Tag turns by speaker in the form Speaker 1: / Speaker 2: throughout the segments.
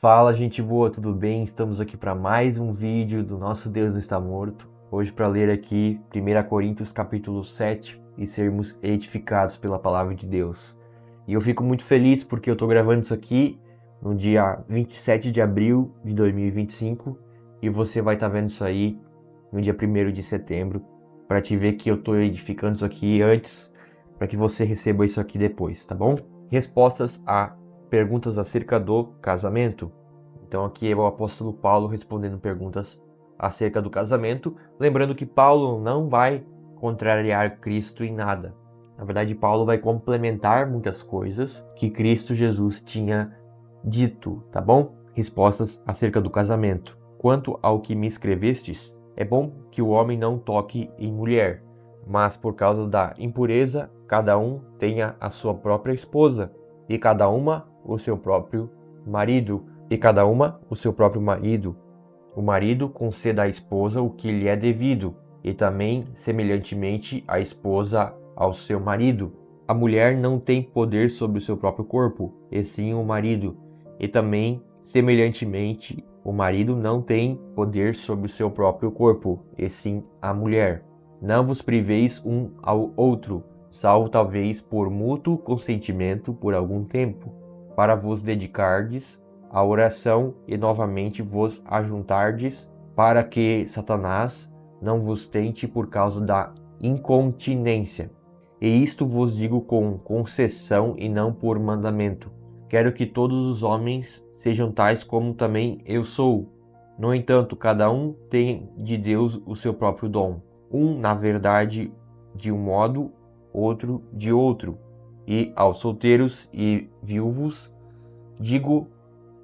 Speaker 1: Fala, gente boa, tudo bem? Estamos aqui para mais um vídeo do Nosso Deus Não Está Morto. Hoje para ler aqui 1 Coríntios capítulo 7 e sermos edificados pela palavra de Deus. E eu fico muito feliz porque eu estou gravando isso aqui no dia 27 de abril de 2025 e você vai estar vendo isso aí no dia 1º de setembro para te ver que eu estou edificando isso aqui antes para que você receba isso aqui depois, tá bom? Respostas a perguntas acerca do casamento. Então aqui é o apóstolo Paulo respondendo perguntas acerca do casamento, lembrando que Paulo não vai contrariar Cristo em nada. Na verdade, Paulo vai complementar muitas coisas que Cristo Jesus tinha dito, tá bom? Respostas acerca do casamento. Quanto ao que me escrevestes, é bom que o homem não toque em mulher, mas por causa da impureza, cada um tenha a sua própria esposa, e cada uma o seu próprio marido, O marido conceda à esposa o que lhe é devido, e também, semelhantemente, a esposa ao seu marido. A mulher não tem poder sobre o seu próprio corpo, e sim o marido, e também, semelhantemente, o marido não tem poder sobre o seu próprio corpo, e sim a mulher. Não vos priveis um ao outro, salvo talvez por mútuo consentimento por algum tempo, para vos dedicardes à oração e novamente vos ajuntardes, para que Satanás não vos tente por causa da incontinência. E isto vos digo com concessão e não por mandamento. Quero que todos os homens sejam tais como também eu sou. No entanto, cada um tem de Deus o seu próprio dom. Um, na verdade, de um modo, outro de outro. E aos solteiros e viúvos digo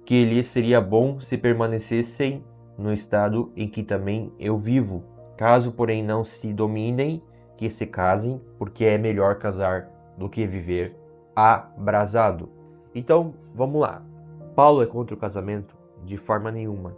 Speaker 1: que lhes seria bom se permanecessem no estado em que também eu vivo. Caso, porém, não se dominem, que se casem, porque é melhor casar do que viver abrasado. Então, vamos lá. Paulo é contra o casamento? De forma nenhuma.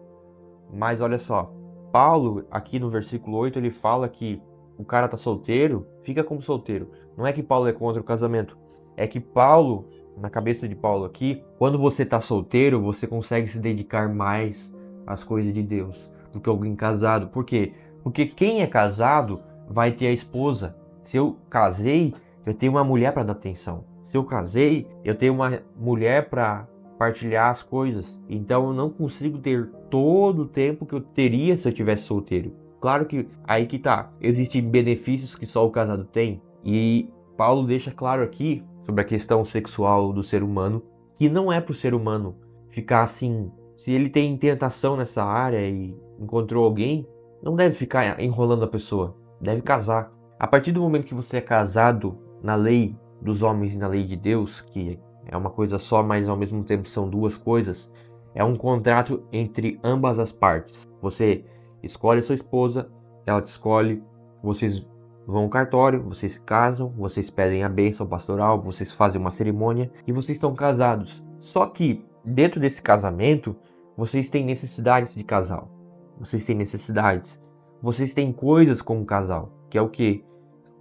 Speaker 1: Mas olha só, Paulo, aqui no versículo 8, ele fala que o cara tá solteiro, fica como solteiro. Não é que Paulo é contra o casamento, é que Paulo, na cabeça de Paulo aqui, quando você tá solteiro, você consegue se dedicar mais às coisas de Deus do que alguém casado. Por quê? Porque quem é casado vai ter a esposa. Se eu casei, eu tenho uma mulher para dar atenção. Se eu casei, eu tenho uma mulher para partilhar as coisas. Então eu não consigo ter todo o tempo que eu teria se eu tivesse solteiro. Claro que aí que tá, existem benefícios que só o casado tem, e Paulo deixa claro aqui sobre a questão sexual do ser humano, que não é pro ser humano ficar assim. Se ele tem tentação nessa área e encontrou alguém, não deve ficar enrolando a pessoa, deve casar. A partir do momento que você é casado na lei dos homens e na lei de Deus, que é uma coisa só, mas ao mesmo tempo são duas coisas, é um contrato entre ambas as partes. Você escolhe a sua esposa, ela te escolhe, vocês vão ao cartório, vocês se casam, vocês pedem a bênção pastoral, vocês fazem uma cerimônia e vocês estão casados. Só que dentro desse casamento, vocês têm necessidades de casal. Vocês têm necessidades. Vocês têm coisas como casal, que é o quê?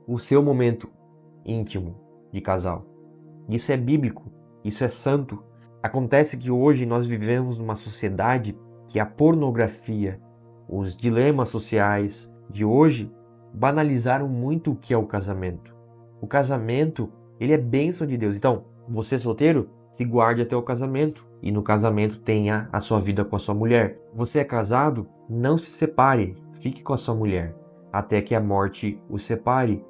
Speaker 1: O seu momento íntimo de casal. Isso é bíblico, isso é santo. Acontece que hoje nós vivemos numa sociedade que a pornografia, os dilemas sociais de hoje banalizaram muito o que é o casamento. O casamento, ele é bênção de Deus. Então, você solteiro, se guarde até o casamento e no casamento tenha a sua vida com a sua mulher. Você é casado, não se separe, fique com a sua mulher até que a morte o separe.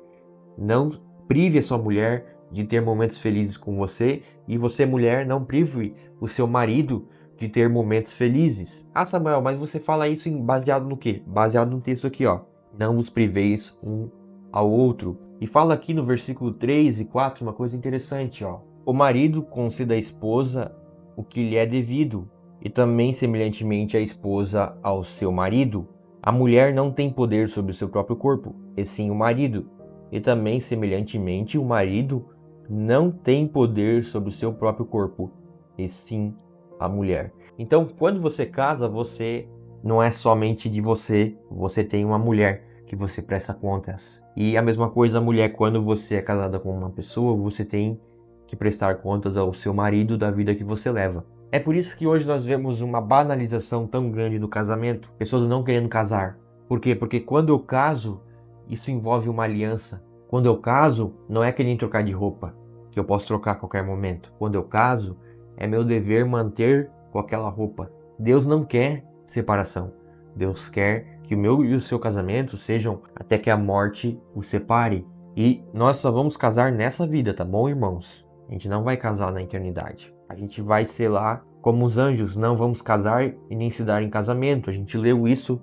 Speaker 1: Não prive a sua mulher de ter momentos felizes com você, e você, mulher, não prive o seu marido de ter momentos felizes. Ah, Samuel, mas você fala isso baseado no quê? Baseado no texto aqui, ó. Não vos priveis um ao outro. E fala aqui no versículo 3 e 4 uma coisa interessante, ó. O marido conceda à esposa o que lhe é devido, e também semelhantemente a esposa ao seu marido. A mulher não tem poder sobre o seu próprio corpo, e sim o marido. E também, semelhantemente, o marido não tem poder sobre o seu próprio corpo, e sim a mulher. Então, quando você casa, você não é somente de você, você tem uma mulher que você presta contas. E a mesma coisa a mulher, quando você é casada com uma pessoa, você tem que prestar contas ao seu marido da vida que você leva. É por isso que hoje nós vemos uma banalização tão grande do casamento, pessoas não querendo casar. Por quê? Porque quando eu caso, isso envolve uma aliança. Quando eu caso, não é que nem trocar de roupa, que eu posso trocar a qualquer momento. Quando eu caso, é meu dever manter com aquela roupa. Deus não quer separação. Deus quer que o meu e o seu casamento sejam até que a morte os separe. E nós só vamos casar nessa vida, tá bom, irmãos? A gente não vai casar na eternidade. A gente vai ser lá como os anjos, não vamos casar e nem se dar em casamento. A gente leu isso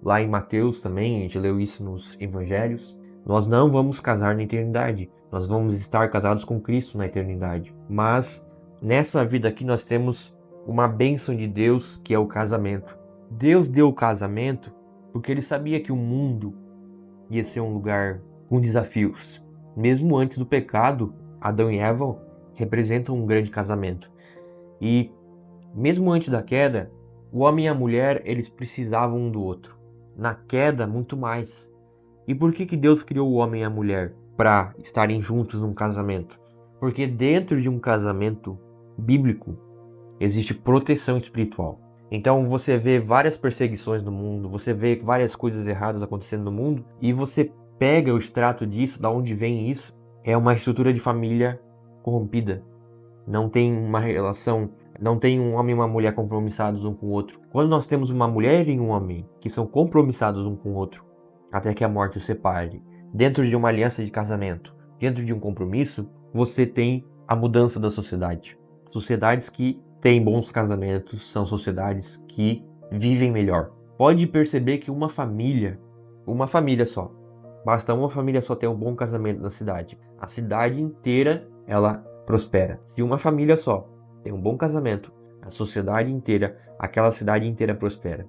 Speaker 1: lá em Mateus também, a gente leu isso nos evangelhos. Nós não vamos casar na eternidade. Nós vamos estar casados com Cristo na eternidade. Mas nessa vida aqui nós temos uma bênção de Deus, que é o casamento. Deus deu o casamento porque ele sabia que o mundo ia ser um lugar com desafios. Mesmo antes do pecado, Adão e Eva representam um grande casamento. E mesmo antes da queda, o homem e a mulher, eles precisavam um do outro. Na queda, muito mais. E por que Deus criou o homem e a mulher? Para estarem juntos num casamento. Porque dentro de um casamento bíblico, existe proteção espiritual. Então você vê várias perseguições no mundo, você vê várias coisas erradas acontecendo no mundo, e você pega o extrato disso, da onde vem isso, é uma estrutura de família corrompida. Não tem uma relação, não tem um homem e uma mulher compromissados um com o outro. Quando nós temos uma mulher e um homem que são compromissados um com o outro, até que a morte os separe, dentro de uma aliança de casamento, dentro de um compromisso, você tem a mudança da sociedade. Sociedades que têm bons casamentos são sociedades que vivem melhor. Pode perceber que uma família só, basta uma família só ter um bom casamento na cidade. A cidade inteira, ela prospera. Se uma família só tem um bom casamento, a sociedade inteira, aquela cidade inteira prospera.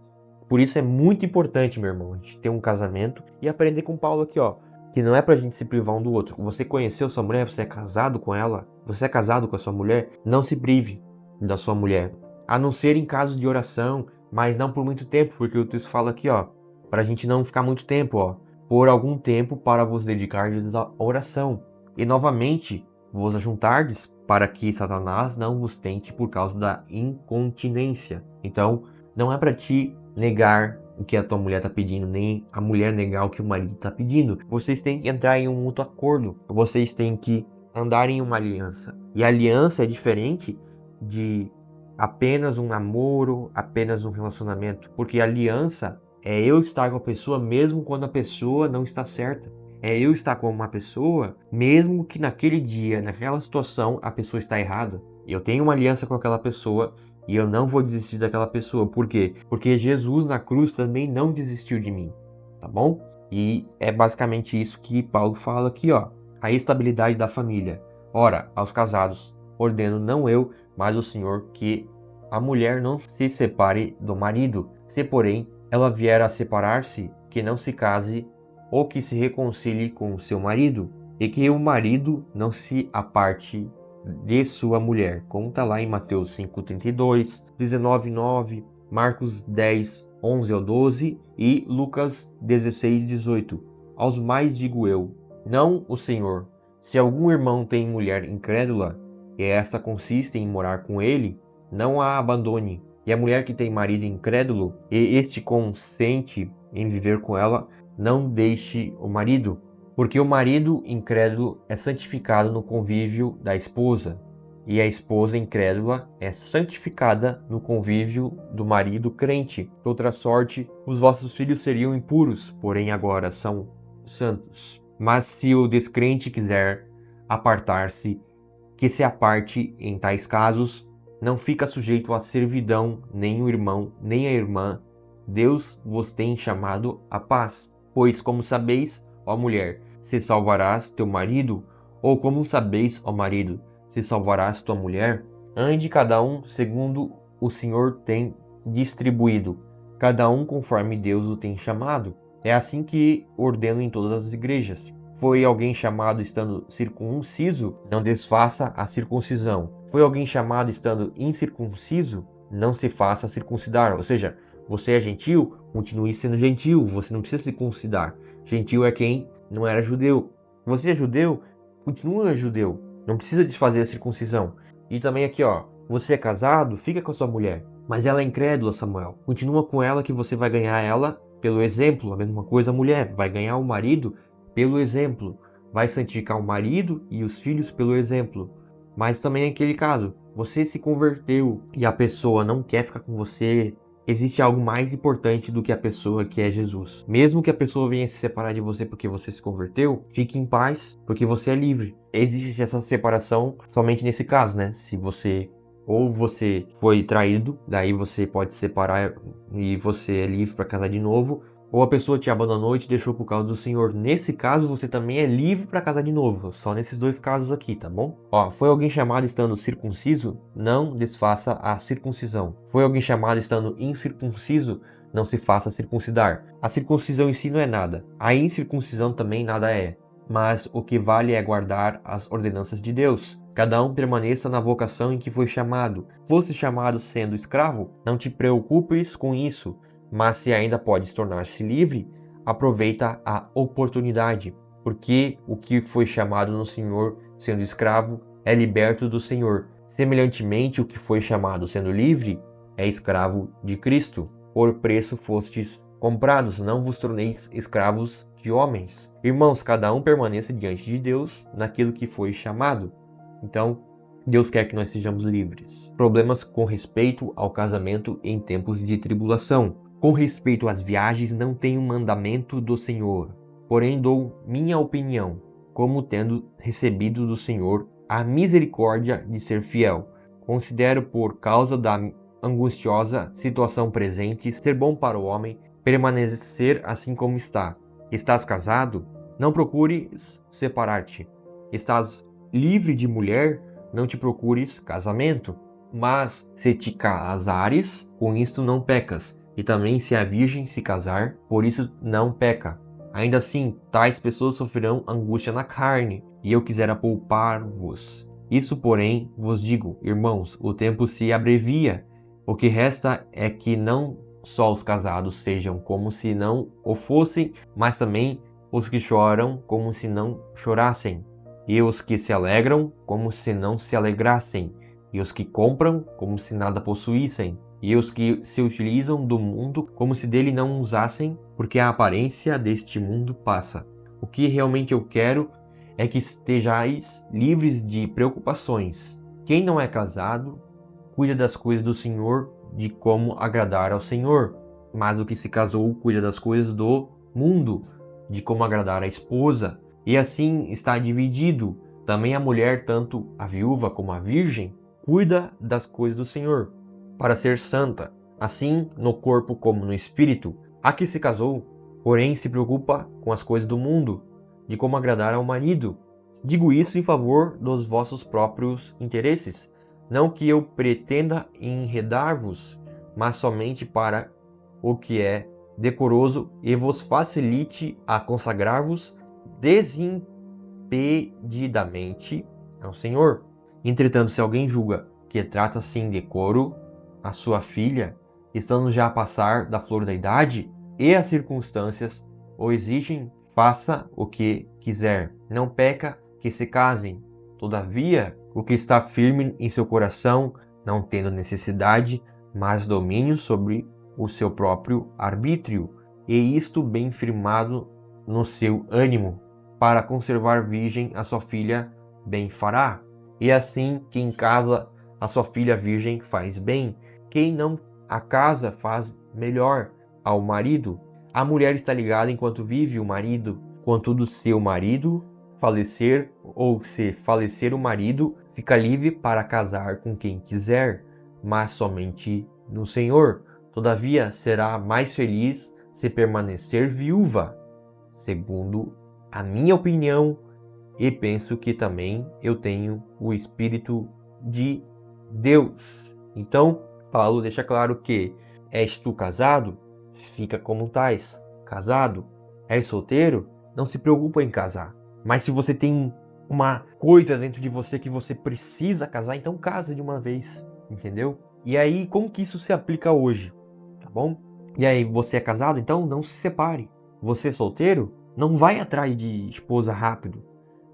Speaker 1: Por isso é muito importante, meu irmão, a gente ter um casamento e aprender com Paulo aqui, ó, que não é pra gente se privar um do outro. Você conheceu sua mulher, você é casado com ela, você é casado com a sua mulher, não se prive da sua mulher. A não ser em casos de oração, mas não por muito tempo, porque o texto fala aqui, ó, pra gente não ficar muito tempo, ó, por algum tempo para vos dedicardes à oração. E novamente, vos ajuntardes para que Satanás não vos tente por causa da incontinência. Então, não é para ti negar o que a tua mulher está pedindo, nem a mulher negar o que o marido está pedindo. Vocês têm que entrar em um mútuo acordo. Vocês têm que andar em uma aliança. E a aliança é diferente de apenas um namoro, apenas um relacionamento. Porque a aliança é eu estar com a pessoa mesmo quando a pessoa não está certa. É eu estar com uma pessoa mesmo que naquele dia, naquela situação, a pessoa está errada. Eu tenho uma aliança com aquela pessoa e eu não vou desistir daquela pessoa. Por quê? Porque Jesus na cruz também não desistiu de mim, tá bom? E é basicamente isso que Paulo fala aqui, ó. A estabilidade da família. Ora, aos casados, ordeno não eu, mas o Senhor, que a mulher não se separe do marido. Se, porém, ela vier a separar-se, que não se case ou que se reconcilie com o seu marido, e que o marido não se aparte de sua mulher, como está lá em Mateus 5:32, 19:9, Marcos 10:11 ao 12 e Lucas 16:18. Aos mais digo eu, não o Senhor, se algum irmão tem mulher incrédula, e esta consiste em morar com ele, não a abandone. E a mulher que tem marido incrédulo, e este consente em viver com ela, não deixe o marido, porque o marido incrédulo é santificado no convívio da esposa, e a esposa incrédula é santificada no convívio do marido crente. De outra sorte, os vossos filhos seriam impuros, porém agora são santos. Mas se o descrente quiser apartar-se, que se aparte em tais casos, não fica sujeito à servidão nem o irmão, nem a irmã. Deus vos tem chamado à paz. Pois como sabeis, ó mulher, se salvarás teu marido, ou como sabeis, ó marido, se salvarás tua mulher, ande cada um segundo o Senhor tem distribuído, cada um conforme Deus o tem chamado. É assim que ordeno em todas as igrejas. Foi alguém chamado estando circunciso? Não desfaça a circuncisão. Foi alguém chamado estando incircunciso? Não se faça circuncidar. Ou seja, você é gentil? Continue sendo gentil. Você não precisa circuncidar. Gentil é quem não era judeu. Você é judeu? Continua judeu. Não precisa desfazer a circuncisão. E também aqui, ó, Você é casado? Fica com a sua mulher. Mas ela é incrédula, Samuel. Continua com ela que você vai ganhar ela pelo exemplo. A mesma coisa a mulher. Vai ganhar o marido pelo exemplo. Vai santificar o marido e os filhos pelo exemplo. Mas também é aquele caso. Você se converteu e a pessoa não quer ficar com você. Existe algo mais importante do que a pessoa, que é Jesus. Mesmo que a pessoa venha se separar de você porque você se converteu, fique em paz, porque você é livre. Existe essa separação somente nesse caso, né? Se você ou você foi traído, daí você pode se separar e você é livre para casar de novo, ou a pessoa te abandonou e te deixou por causa do Senhor. Nesse caso, você também é livre para casar de novo. Só nesses dois casos aqui, tá bom? Ó, foi alguém chamado estando circunciso? Não desfaça a circuncisão. Foi alguém chamado estando incircunciso? Não se faça circuncidar. A circuncisão em si não é nada. A incircuncisão também nada é. Mas o que vale é guardar as ordenanças de Deus. Cada um permaneça na vocação em que foi chamado. Fosse chamado sendo escravo? Não te preocupes com isso. Mas se ainda podes tornar-se livre, aproveita a oportunidade, porque o que foi chamado no Senhor sendo escravo é liberto do Senhor. Semelhantemente, o que foi chamado sendo livre é escravo de Cristo. Por preço fostes comprados, não vos torneis escravos de homens. Irmãos, cada um permaneça diante de Deus naquilo que foi chamado. Então, Deus quer que nós sejamos livres. Problemas com respeito ao casamento em tempos de tribulação. Com respeito às viagens, não tenho mandamento do Senhor, porém dou minha opinião, como tendo recebido do Senhor a misericórdia de ser fiel. Considero, por causa da angustiosa situação presente, ser bom para o homem permanecer assim como está. Estás casado? Não procures separar-te. Estás livre de mulher? Não te procures casamento. Mas se te casares, com isto não pecas. E também se a virgem se casar, por isso não peca. Ainda assim, tais pessoas sofrerão angústia na carne, e eu quisera poupar-vos. Isso, porém, vos digo, irmãos, o tempo se abrevia. O que resta é que não só os casados sejam como se não o fossem, mas também os que choram como se não chorassem, e os que se alegram como se não se alegrassem, e os que compram como se nada possuíssem, e os que se utilizam do mundo como se dele não usassem, porque a aparência deste mundo passa. O que realmente eu quero é que estejais livres de preocupações. Quem não é casado, cuida das coisas do Senhor, de como agradar ao Senhor. Mas o que se casou, cuida das coisas do mundo, de como agradar a esposa. E assim está dividido. Também a mulher, tanto a viúva como a virgem, cuida das coisas do Senhor, para ser santa, assim no corpo como no espírito. A que se casou, porém, se preocupa com as coisas do mundo, de como agradar ao marido. Digo isso em favor dos vossos próprios interesses, não que eu pretenda enredar-vos, mas somente para o que é decoroso e vos facilite a consagrar-vos desimpedidamente ao Senhor. Entretanto, se alguém julga que trata sem decoro a sua filha, estando já a passar da flor da idade, e as circunstâncias o exigem, faça o que quiser. Não peca que se casem. Todavia, o que está firme em seu coração, não tendo necessidade, mas domínio sobre o seu próprio arbítrio, e isto bem firmado no seu ânimo, para conservar virgem a sua filha, bem fará. E assim, quem casa a sua filha virgem faz bem, quem não a casa faz melhor ao marido. A mulher está ligada enquanto vive o marido, contudo, se o marido falecer ou se falecer o marido, fica livre para casar com quem quiser, mas somente no Senhor. Todavia, será mais feliz se permanecer viúva, segundo a minha opinião, e penso que também eu tenho o Espírito de Deus. Então, Paulo deixa claro que és tu casado? Fica como tais. Casado? És solteiro? Não se preocupa em casar. Mas se você tem uma coisa dentro de você que você precisa casar, então casa de uma vez, entendeu? E aí, como que isso se aplica hoje? Tá bom? E aí, você é casado? Então não se separe. Você é solteiro? Não vai atrás de esposa rápido.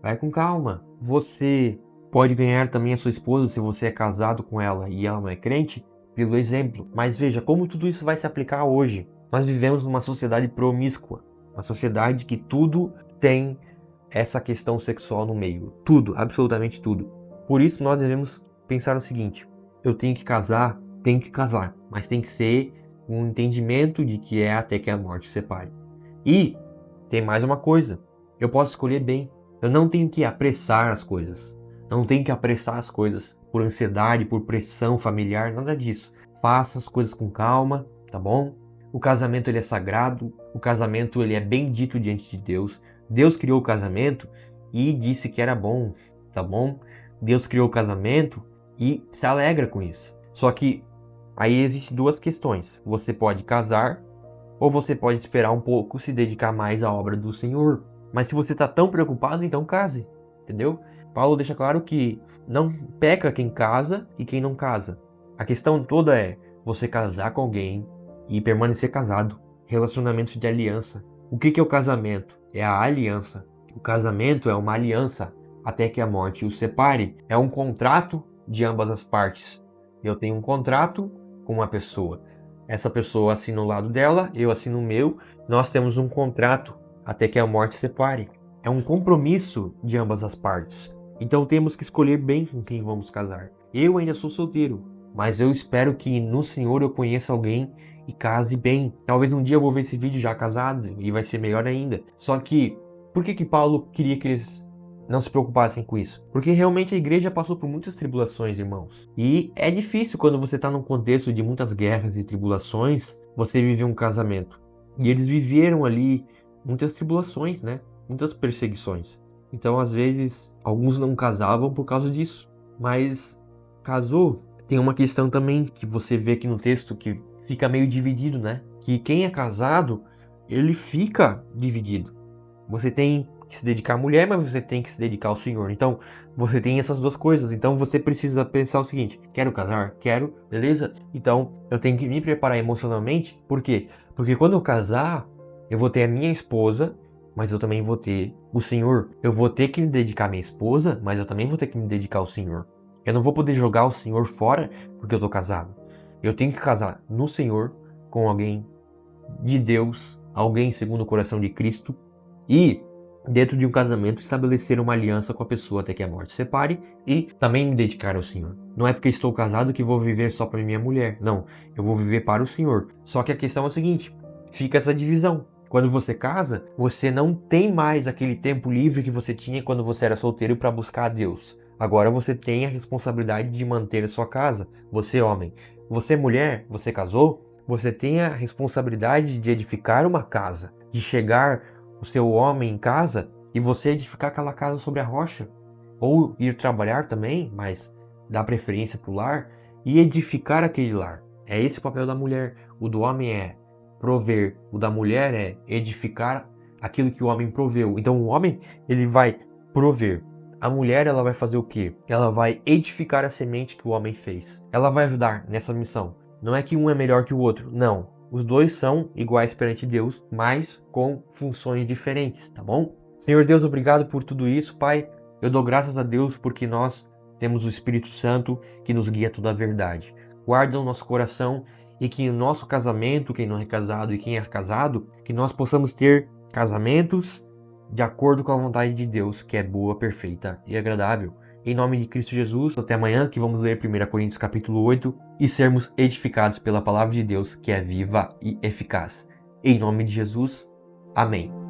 Speaker 1: Vai com calma. Você pode ganhar também a sua esposa se você é casado com ela e ela não é crente, pelo exemplo. Mas veja como tudo isso vai se aplicar hoje. Nós vivemos numa sociedade promíscua, uma sociedade que tudo tem essa questão sexual no meio. Tudo, absolutamente tudo. Por isso nós devemos pensar o seguinte: eu tenho que casar, mas tem que ser um entendimento de que é até que a morte separe. E tem mais uma coisa, eu posso escolher bem. Eu não tenho que apressar as coisas. Não tenho que apressar as coisas por ansiedade, por pressão familiar, nada disso. Faça as coisas com calma, tá bom? O casamento ele é sagrado, o casamento ele é bendito diante de Deus. Deus criou o casamento e disse que era bom, tá bom? Deus criou o casamento e se alegra com isso. Só que aí existem duas questões. Você pode casar ou você pode esperar um pouco, se dedicar mais à obra do Senhor. Mas se você está tão preocupado, então case, entendeu? Paulo deixa claro que não peca quem casa e quem não casa. A questão toda é você casar com alguém e permanecer casado. Relacionamento de aliança. O que é o casamento? É a aliança. O casamento é uma aliança até que a morte os separe. É um contrato de ambas as partes. Eu tenho um contrato com uma pessoa. Essa pessoa assina o lado dela, eu assino o meu. Nós temos um contrato até que a morte separe. É um compromisso de ambas as partes. Então temos que escolher bem com quem vamos casar. Eu ainda sou solteiro, mas eu espero que no Senhor eu conheça alguém e case bem. Talvez um dia eu vou ver esse vídeo já casado e vai ser melhor ainda. Só que, por que Paulo queria que eles não se preocupassem com isso? Porque realmente a igreja passou por muitas tribulações, irmãos. E é difícil quando você está num contexto de muitas guerras e tribulações, você viver um casamento. E eles viveram ali muitas tribulações, né? Muitas perseguições. Então, às vezes, alguns não casavam por causa disso. Mas casou. Tem uma questão também que você vê aqui no texto que fica meio dividido, né? Que quem é casado, ele fica dividido. Você tem que se dedicar à mulher, mas você tem que se dedicar ao Senhor. Então, você tem essas duas coisas. Então, você precisa pensar o seguinte: quero casar? Quero, beleza? Então, eu tenho que me preparar emocionalmente. Por quê? Porque quando eu casar, eu vou ter a minha esposa, mas eu também vou ter o Senhor. Eu vou ter que me dedicar à minha esposa, mas eu também vou ter que me dedicar ao Senhor. Eu não vou poder jogar o Senhor fora porque eu tô casado. Eu tenho que casar no Senhor com alguém de Deus, alguém segundo o coração de Cristo, e dentro de um casamento estabelecer uma aliança com a pessoa até que a morte separe e também me dedicar ao Senhor. Não é porque estou casado que vou viver só para minha mulher. Não, eu vou viver para o Senhor. Só que a questão é a seguinte: fica essa divisão. Quando você casa, você não tem mais aquele tempo livre que você tinha quando você era solteiro para buscar a Deus. Agora você tem a responsabilidade de manter a sua casa. Você, homem. Você, mulher, você casou, você tem a responsabilidade de edificar uma casa, de chegar o seu homem em casa e você edificar aquela casa sobre a rocha. Ou ir trabalhar também, mas dar preferência para o lar e edificar aquele lar. É esse o papel da mulher. O do homem é prover, o da mulher é edificar aquilo que o homem proveu. Então o homem, ele vai prover. A mulher, ela vai fazer o quê? Ela vai edificar a semente que o homem fez. Ela vai ajudar nessa missão. Não é que um é melhor que o outro, não. Os dois são iguais perante Deus, mas com funções diferentes, tá bom? Senhor Deus, obrigado por tudo isso, Pai. Eu dou graças a Deus porque nós temos o Espírito Santo que nos guia a toda a verdade. Guarda o nosso coração e que o nosso casamento, quem não é casado e quem é casado, que nós possamos ter casamentos de acordo com a vontade de Deus, que é boa, perfeita e agradável. Em nome de Cristo Jesus, até amanhã que vamos ler 1 Coríntios capítulo 8 e sermos edificados pela palavra de Deus, que é viva e eficaz. Em nome de Jesus, amém.